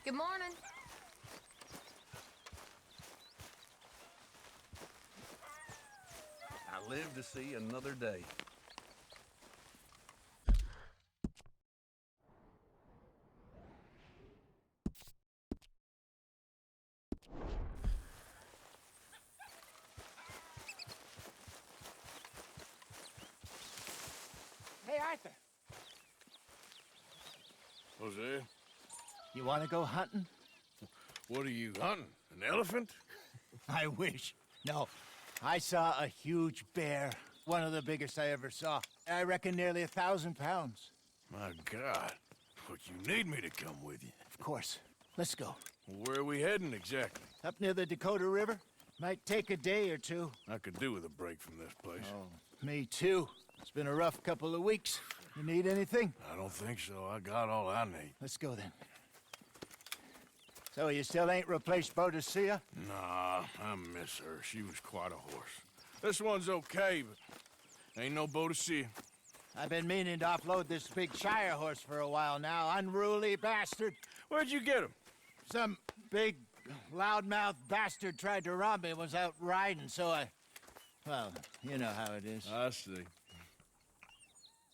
Good morning. I live to see another day. Hey, Arthur. Jose, You want to go hunting? what are you hunting? An elephant? I wish. No. I saw a huge bear. One of the biggest I ever saw. I reckon nearly 1,000 pounds. My God. But you need me to come with you. Of course. Let's go. Where are we heading exactly? Up near the Dakota River. Might take a day or two. I could do with a break from this place. Oh, me too. It's been a rough couple of weeks. You need anything? I don't think so. I got all I need. Let's go then. So you still ain't replaced Boadicea? Nah, I miss her. She was quite a horse. This one's okay, but ain't no Boadicea. I've been meaning to offload this big Shire horse for a while now. Unruly bastard. Where'd you get him? Some big, loudmouth bastard tried to rob me, was out riding, so I... Well, you know how it is. I see.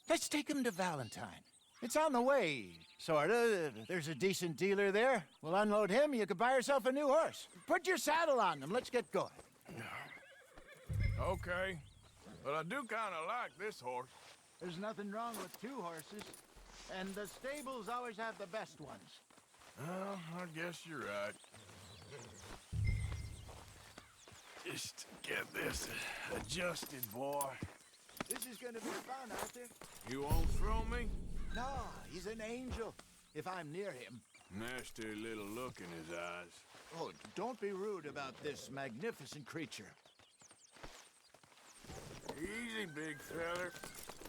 Let's take him to Valentine. It's on the way, sorta. There's a decent dealer there. We'll unload him, you can buy yourself a new horse. Put your saddle on them, let's get going. Okay. But I do kind of like this horse. There's nothing wrong with two horses, and the stables always have the best ones. Well, I guess you're right. Just get this adjusted, boy. This is gonna be fun, Arthur. You won't throw me? No, he's an angel, if I'm near him. Nasty little look in his eyes. Oh, don't be rude about this magnificent creature. Easy, big feller.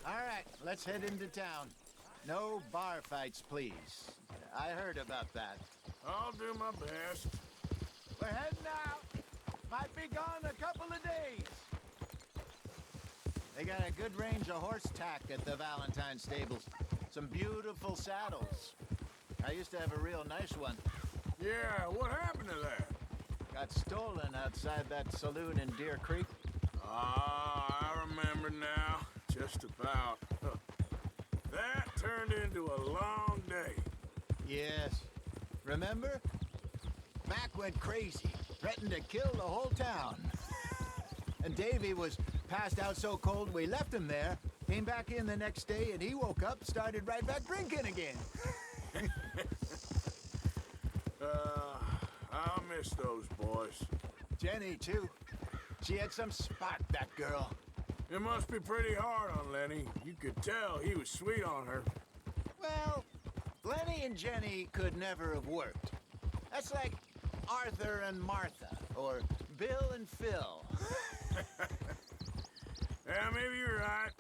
All right, let's head into town. No bar fights, please. I heard about that. I'll do my best. We're heading out. Might be gone a couple of days. They got a good range of horse tack at the Valentine stables. Some beautiful saddles. I used to have a real nice one. Yeah, what happened to that? Got stolen outside that saloon in Deer Creek. Ah, I remember now. Just about. That turned into a long day. Yes. Remember? Mac went crazy, threatened to kill the whole town. And Davy was passed out so cold we left him there, came back in the next day, and he woke up, started right back drinking again. I'll miss those boys. Jenny, too. She had some spot, that girl. It must be pretty hard on Lenny. You could tell he was sweet on her. Well, Lenny and Jenny could never have worked. That's like Arthur and Martha, or Bill and Phil. Yeah, maybe you're right.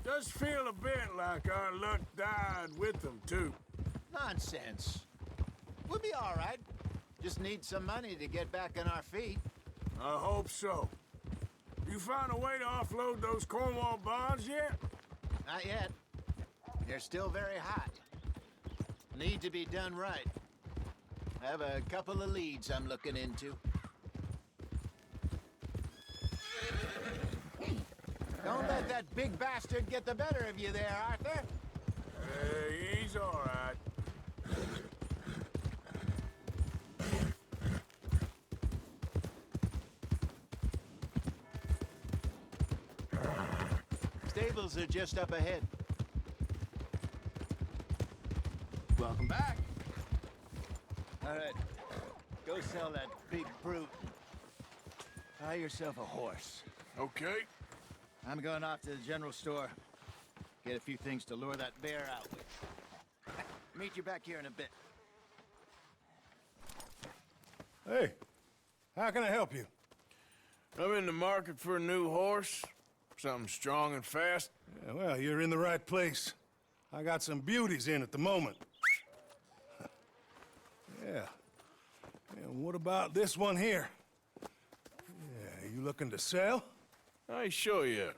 Does feel a bit like our luck died with them, too. Nonsense. We'll be all right. Just need some money to get back on our feet. I hope so. You found a way to offload those Cornwall bonds yet? Not yet. They're still very hot. Need to be done right. I have a couple of leads I'm looking into. Don't let that big bastard get the better of you there, Arthur. Hey, he's all right. Stables are just up ahead. Welcome back. All right. Go sell that big brute. Buy yourself a horse. Okay. I'm going off to the general store. Get a few things to lure that bear out with. Meet you back here in a bit. Hey, how can I help you? I'm in the market for a new horse. Something strong and fast. Yeah, well, you're in the right place. I got some beauties in at the moment. Yeah. And what about this one here? Yeah, you looking to sell? I ain't sure yet.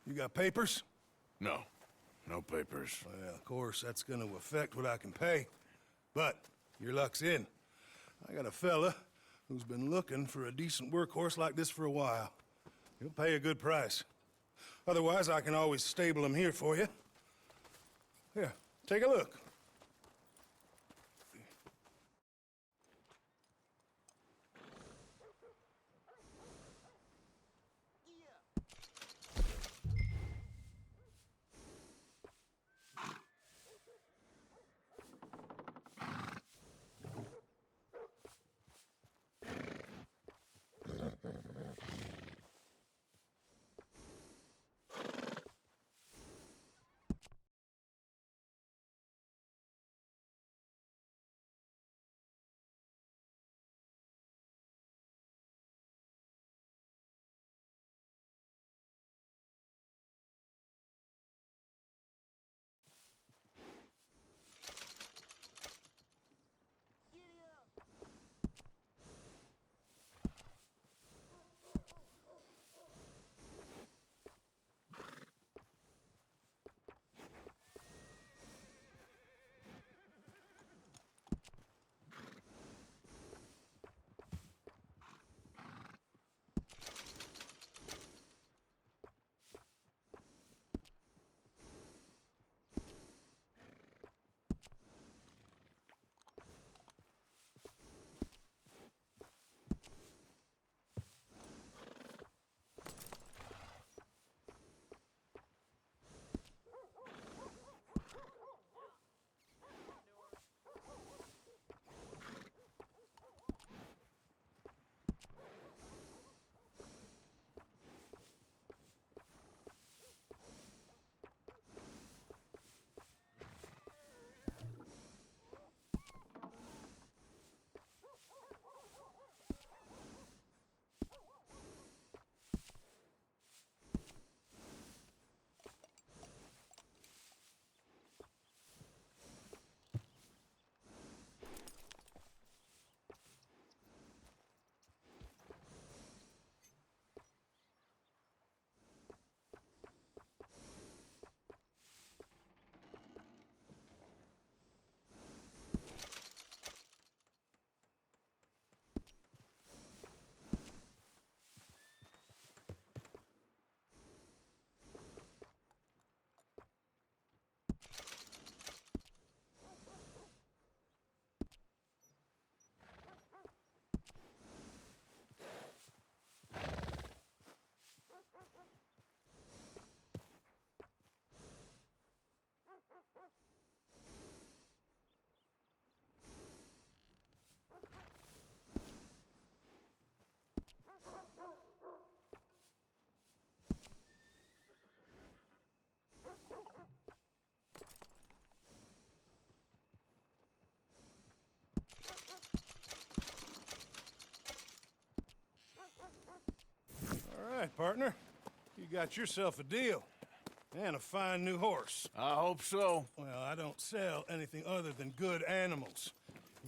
You got papers? No. No papers. Well, of course, that's gonna affect what I can pay. But your luck's in. I got a fella who's been looking for a decent workhorse like this for a while. He'll pay a good price. Otherwise, I can always stable him here for you. Here, take a look. All right, partner. You got yourself a deal. And a fine new horse. I hope so. Well, I don't sell anything other than good animals.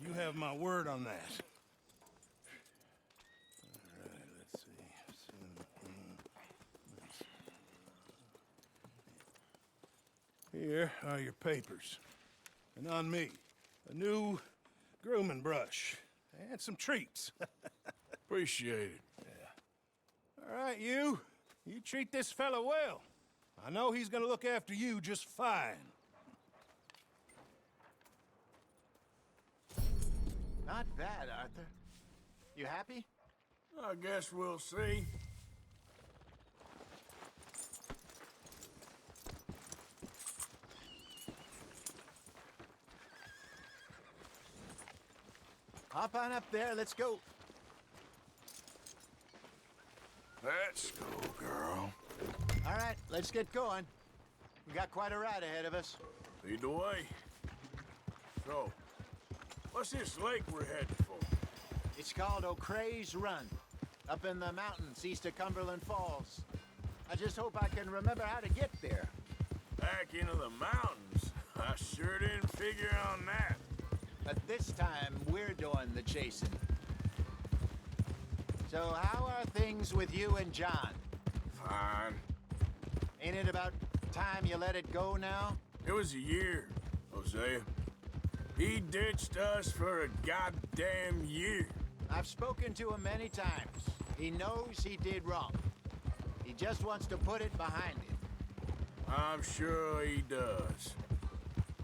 You have my word on that. All right, let's see. Here are your papers. And on me, a new grooming brush. And some treats. Appreciate it. All right, you treat this fella well. I know he's gonna look after you just fine. Not bad, Arthur. You happy? I guess we'll see. Hop on up there, let's go. Let's go, girl. All right, let's get going. We got quite a ride ahead of us. Lead the way. So, what's this lake we're heading for? It's called O'Creagh's Run, up in the mountains east of Cumberland Falls. I just hope I can remember how to get there. Back into the mountains? I sure didn't figure on that. But this time, we're doing the chasing. So how are things with you and John? Fine. Ain't it about time you let it go now? It was a year, Hosea. He ditched us for a goddamn year. I've spoken to him many times. He knows he did wrong. He just wants to put it behind him. I'm sure he does.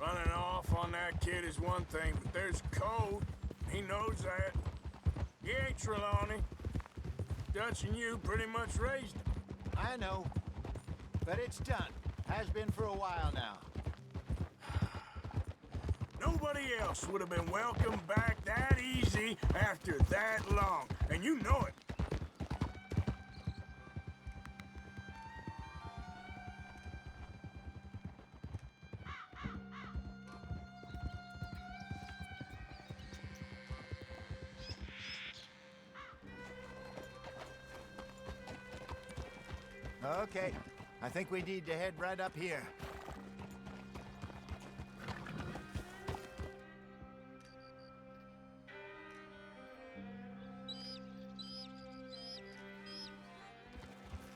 Running off on that kid is one thing, but there's code. He knows that. He ain't Trelawney. Dutch and you pretty much raised him. I know. But it's done. Has been for a while now. Nobody else would have been welcomed back that easy after that long, and you know it. Okay. I think we need to head right up here.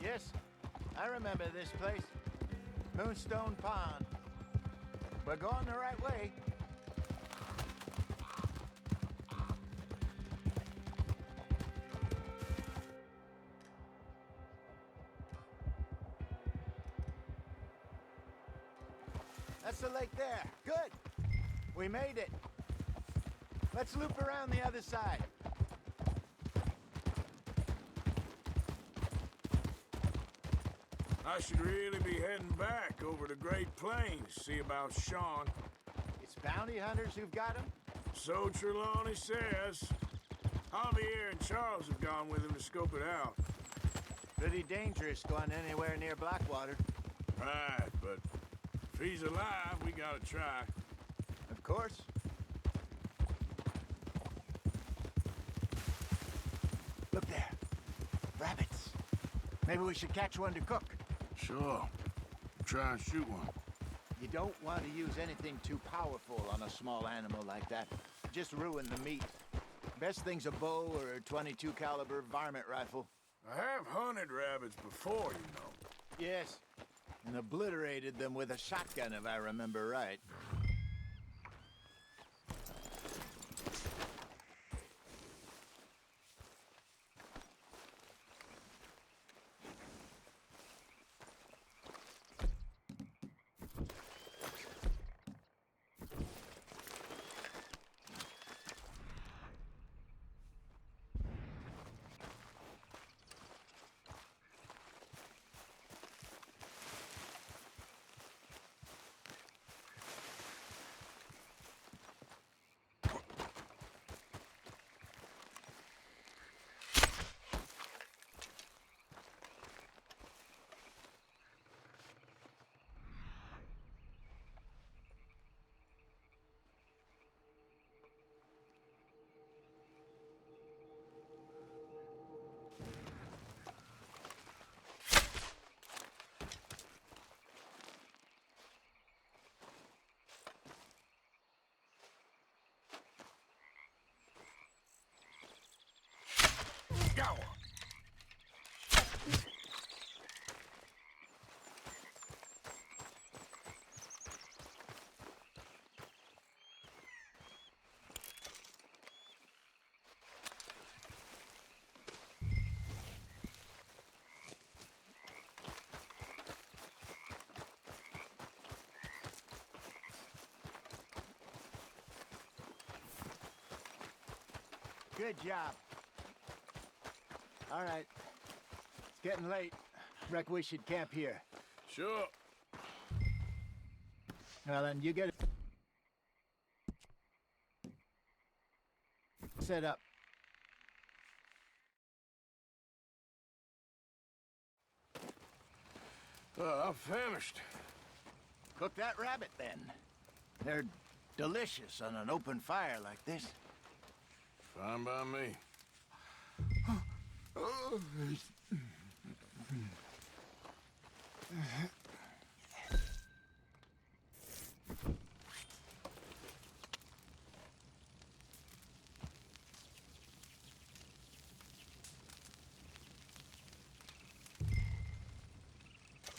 Yes, I remember this place. Moonstone Pond. We're going the right way. That's the lake there. Good. We made it. Let's loop around the other side. I should really be heading back over the Great Plains, see about Sean. It's bounty hunters who've got him? So Trelawney says. Javier and Charles have gone with him to scope it out. Pretty dangerous going anywhere near Blackwater. Right, but if he's alive, we gotta try. Of course. Look there. Rabbits. Maybe we should catch one to cook. Sure. Try and shoot one. You don't want to use anything too powerful on a small animal like that. Just ruin the meat. Best thing's a bow or a .22 caliber varmint rifle. I have hunted rabbits before, you know. Yes. And obliterated them with a shotgun, if I remember right. Go! Good job. All right. It's getting late. Reckon we should camp here. Sure. Well, then you get it set up. I'm famished. Cook that rabbit, then. They're delicious on an open fire like this. Fine by me.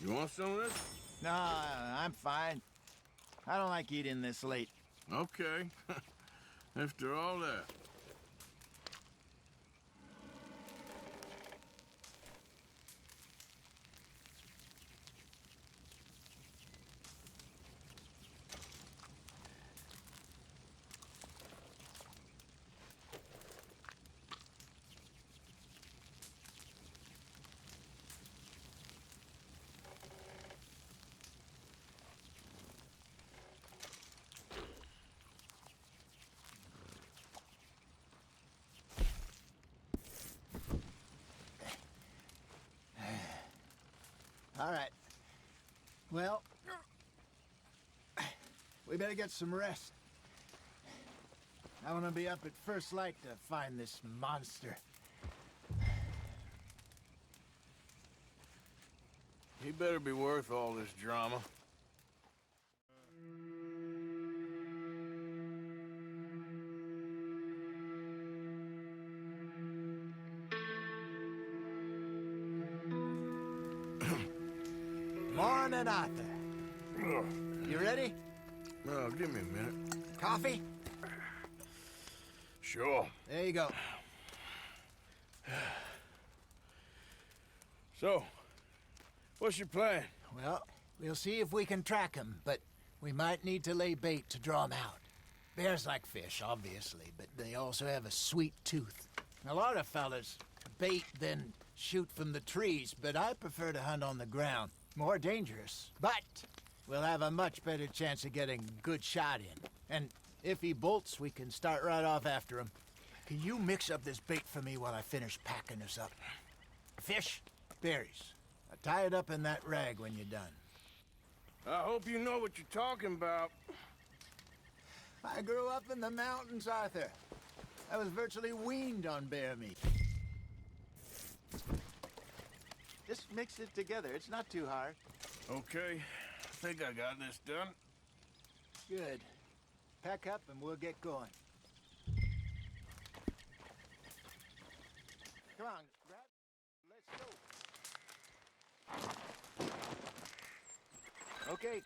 You want some of this? No, I'm fine. I don't like eating this late. Okay. After all that. All right. Well, we better get some rest. I want to be up at first light to find this monster. He better be worth all this drama. Morning, Arthur. You ready? Well, give me a minute. Coffee? Sure. There you go. So, what's your plan? Well, we'll see if we can track him, but we might need to lay bait to draw him out. Bears like fish, obviously, but they also have a sweet tooth. A lot of fellas bait, then shoot from the trees, but I prefer to hunt on the ground. More dangerous, but we'll have a much better chance of getting a good shot in. And if he bolts, we can start right off after him. Can you mix up this bait for me while I finish packing this up? Fish, berries. I'll tie it up in that rag when you're done. I hope you know what you're talking about. I grew up in the mountains, Arthur. I was virtually weaned on bear meat. Just mix it together. It's not too hard. Okay, I think I got this done. Good. Pack up and we'll get going. Come on, grab. Let's go. Okay,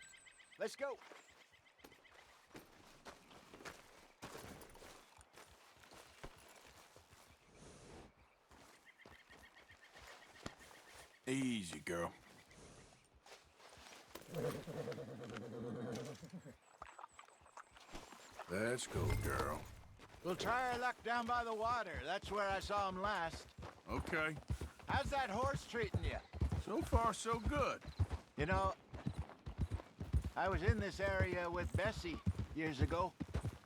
let's go. Easy, girl. Let's go, girl. We'll try our luck down by the water. That's where I saw him last. Okay. How's that horse treating you? So far, so good. You know, I was in this area with Bessie years ago.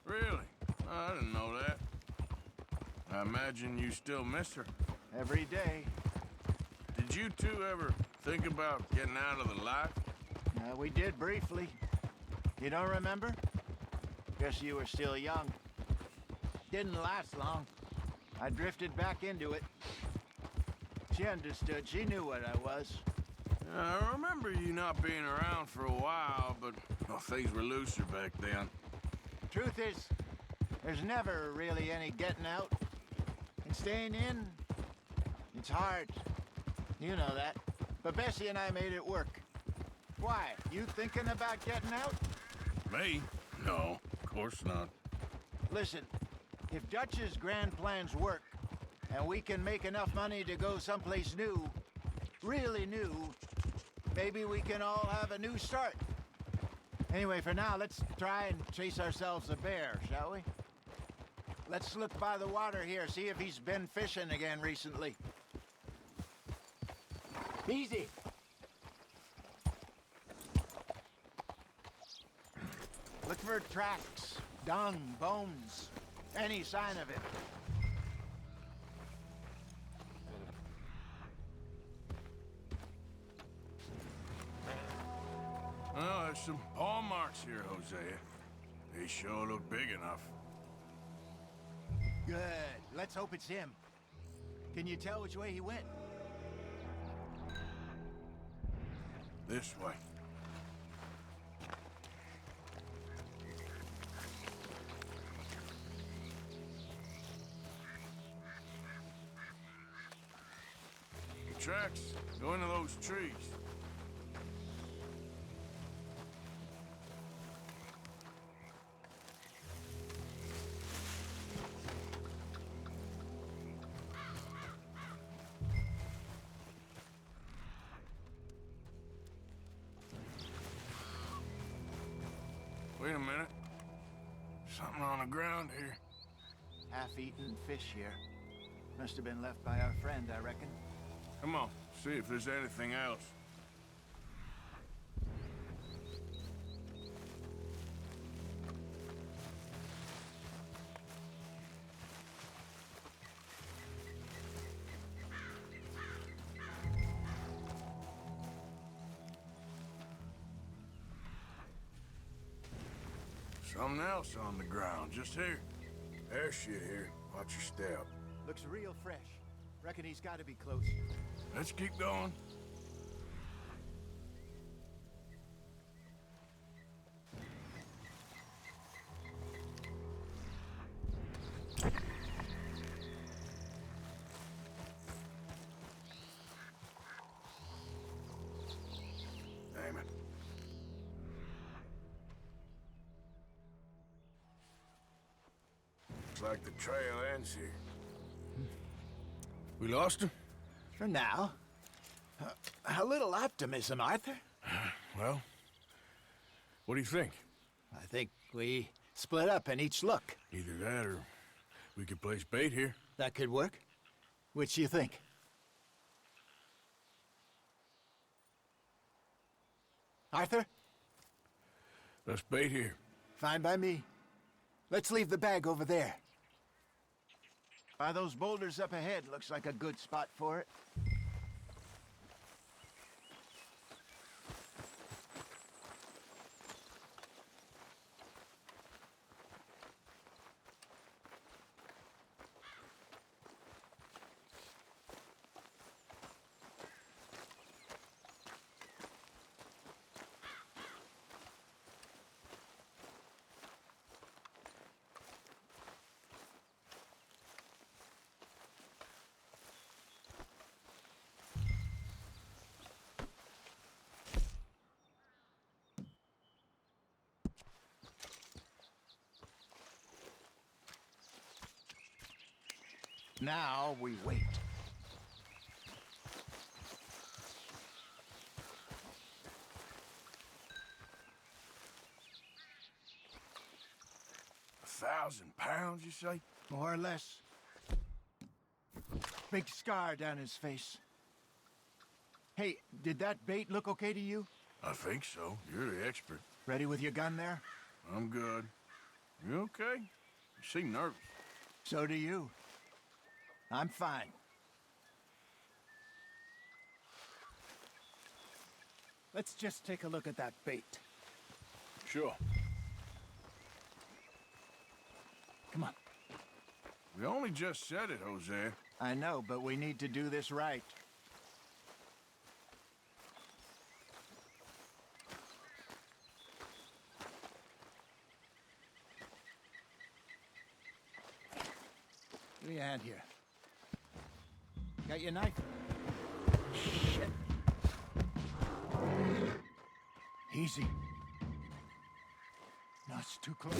Really? I didn't know that. I imagine you still miss her. Every day. Did you two ever think about getting out of the life? We did briefly. You don't remember? Guess you were still young. Didn't last long. I drifted back into it. She understood. She knew what I was. I remember you not being around for a while, but things were looser back then. Truth is, there's never really any getting out. And staying in, it's hard. You know that. But Bessie and I made it work. Why? You thinking about getting out? Me? No, of course not. Listen, if Dutch's grand plans work, and we can make enough money to go someplace new, really new, maybe we can all have a new start. Anyway, for now, let's try and chase ourselves a bear, shall we? Let's look by the water here, see if he's been fishing again recently. Easy. Look for tracks, dung, bones, any sign of it. Well, there's some paw marks here, Hosea. They sure look big enough. Good. Let's hope it's him. Can you tell which way he went? This way. The tracks go into those trees. the ground here. Half-eaten fish here. Must have been left by our friend, I reckon. Come on, see if there's anything else. Something else on the ground, just here. There's shit here. Watch your step. Looks real fresh. Reckon he's got to be close. Let's keep going. Damn it. Looks like the trail ends here. We lost him? For now. A little optimism, Arthur. Well, what do you think? I think we split up and each look. Either that or we could place bait here. That could work. Which you think? Arthur? Let's bait here. Fine by me. Let's leave the bag over there. By those boulders up ahead, looks like a good spot for it. Now we wait. £1,000, you say? More or less. Big scar down his face. Hey, did that bait look okay to you? I think so. You're the expert. Ready with your gun there? I'm good. You okay? You seem nervous. So do you. I'm fine. Let's just take a look at that bait. Sure. Come on. We only just said it, Jose. I know, but we need to do this right. Give me a hand here. Got your knife? Shit. Easy. No, it's too close.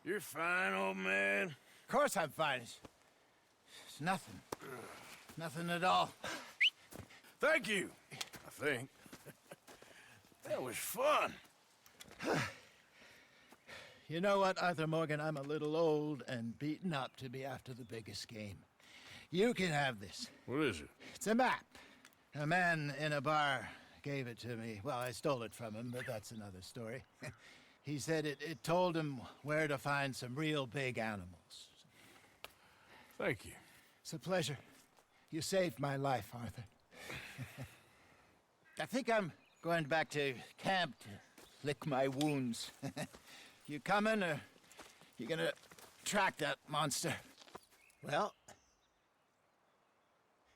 You're fine, old man. Of course I'm fine. It's nothing. Nothing at all. Thank you, I think. That was fun. You know what, Arthur Morgan? I'm a little old and beaten up to be after the biggest game. You can have this. What is it? It's a map. A man in a bar gave it to me. Well, I stole it from him, but that's another story. He said it told him where to find some real big animals. Thank you. It's a pleasure. You saved my life, Arthur. I think I'm going back to camp to lick my wounds. You coming, or you gonna track that monster? Well,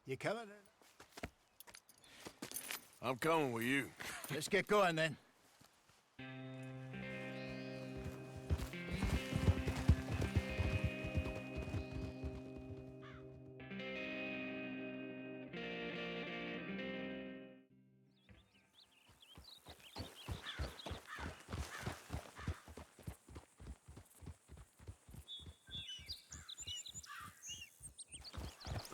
you coming? I'm coming with you. Let's get going then.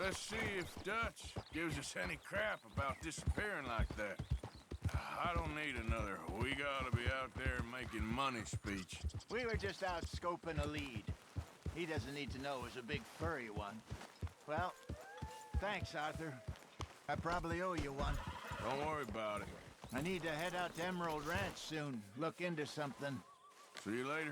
Let's see if Dutch gives us any crap about disappearing like that. I don't need another "we gotta be out there making money" speech. We were just out scoping a lead. He doesn't need to know it was a big furry one. Well, thanks, Arthur. I probably owe you one. Don't worry about it. I need to head out to Emerald Ranch soon. Look into something. See you later.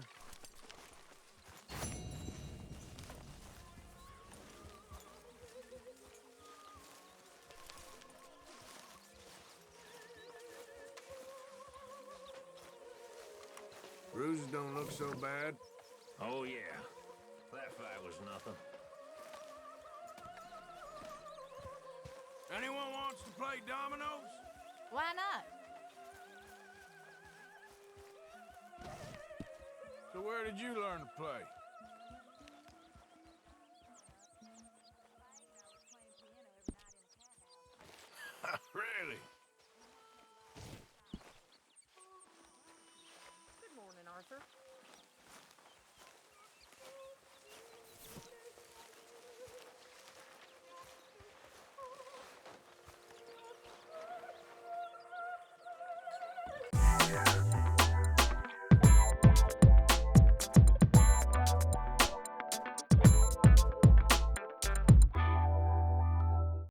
Bruises don't look so bad. Oh, yeah. That fight was nothing. Anyone wants to play dominoes? Why not? So where did you learn to play?